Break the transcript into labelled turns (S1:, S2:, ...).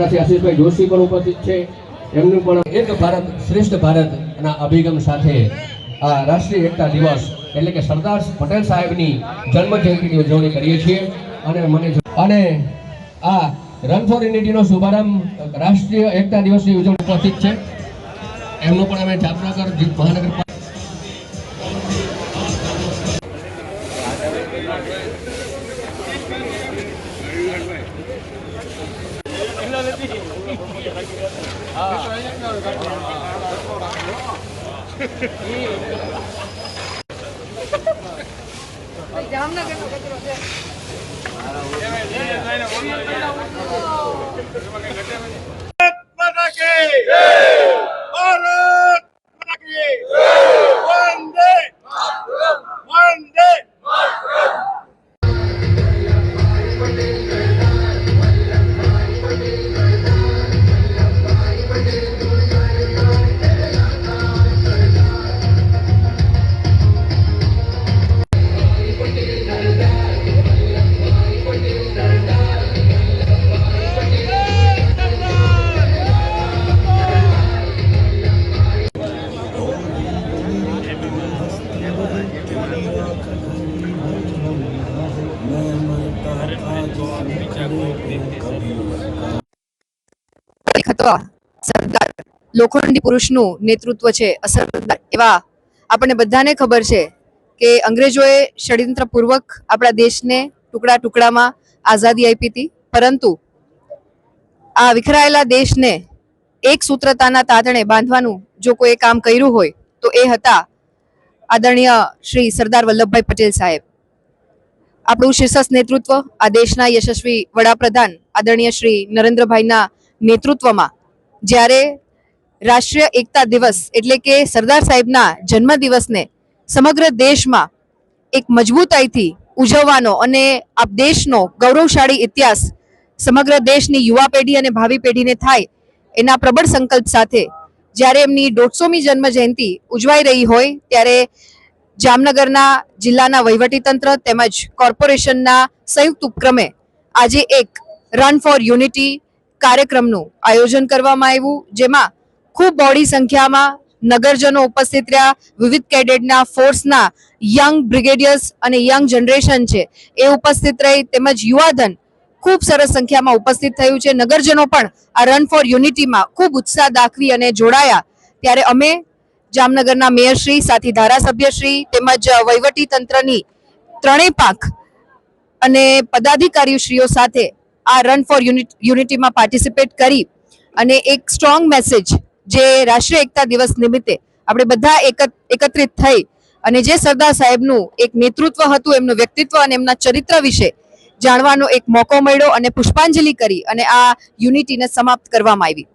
S1: અમારા શ્રી આશીષભાઈ જોશી પણ ઉપસ્થિત છે, એમનું પણ એક ભારત શ્રેષ્ઠ ભારતના અભિગમ સાથે આ રાષ્ટ્રીય એકતા દિવસ એટલે કે સરદાર પટેલ સાહેબની જન્મ જયંતિની ઉજવણી કરીએ છીએ અને આ રન ફોર યુનિટીનો શુભારંભ રાષ્ટ્રીય એકતા દિવસની ઉજવણી ઉપસ્થિત છે, એમનું પણ અમે જામનગર મહાનગરપાલિકા
S2: સરદાર લોખંડી પુરુષનું નેતૃત્વ છે અસરદાર એવા આપણને બધાને ખબર છે કે અંગ્રેજોએ ષડયંત્રપૂર્વક આપણા દેશને ટુકડા ટુકડામાં આઝાદી આપી હતી, પરંતુ આ વિખરાયેલા દેશને એક સૂત્રતાના તાતણે બાંધવાનું જો કોઈ કામ કર્યું હોય તો એ હતા આદરણીય શ્રી સરદાર વલ્લભભાઈ પટેલ સાહેબ. આપણું શીર્ષસ્થ નેતૃત્વ આ દેશના યશસ્વી વડાપ્રધાન આદરણીય શ્રી નરેન્દ્રભાઈના નેતૃત્વમાં જ્યારે રાષ્ટ્રીય એકતા દિવસ એટલે કે સરદાર સાહેબના જન્મદિવસને સમગ્ર દેશમાં એક મજબૂતાઈથી ઉજવવાનો અને આ દેશનો ગૌરવશાળી ઇતિહાસ સમગ્ર દેશની યુવા પેઢી અને ભાવિ પેઢીને થાય એના પ્રબળ સંકલ્પ સાથે જ્યારે એમની 150મી જન્મ જયંતિ ઉજવાઈ રહી હોય ત્યારે જામનગરના જિલ્લાના વહીવટીતંત્ર તેમજ કોર્પોરેશનના સંયુક્ત ઉપક્રમે આજે એક રન ફોર યુનિટી કાર્યક્રમનું આયોજન કરવામાં આવ્યું, જેમાં ખૂબ બહોળી સંખ્યામાં નગરજનો ઉપસ્થિત રહ્યા, વિવિધ કેડેટના ફોર્સના યંગ બ્રિગેડિયર્સ અને યંગ જનરેશન છે એ ઉપસ્થિત રહી, તેમજ યુવાધન ખૂબ સરસ સંખ્યામાં ઉપસ્થિત થયું છે. નગરજનો પણ આ રન ફોર યુનિટીમાં ખૂબ ઉત્સાહ દાખવી અને જોડાયા, ત્યારે અમે જામનગરના મેયરશ્રી, સાથી ધારાસભ્યશ્રી તેમજ વહીવટી તંત્રની ત્રણેય પાંખ અને પદાધિકારીશ્રીઓ સાથે આ રન ફોર યુનિટીમાં પાર્ટિસિપેટ કરી અને એક સ્ટ્રોંગ મેસેજ જે રાષ્ટ્રીય એકતા દિવસ નિમિત્તે આપણે બધા એકત્રિત થઈ અને જે સરદાર સાહેબનું એક નેતૃત્વ હતું, એમનું વ્યક્તિત્વ અને એમના ચરિત્ર વિશે જાણવાનો એક મોકો મળ્યો અને પુષ્પાંજલિ કરી અને આ યુનિટીને સમાપ્ત કરવામાં આવી.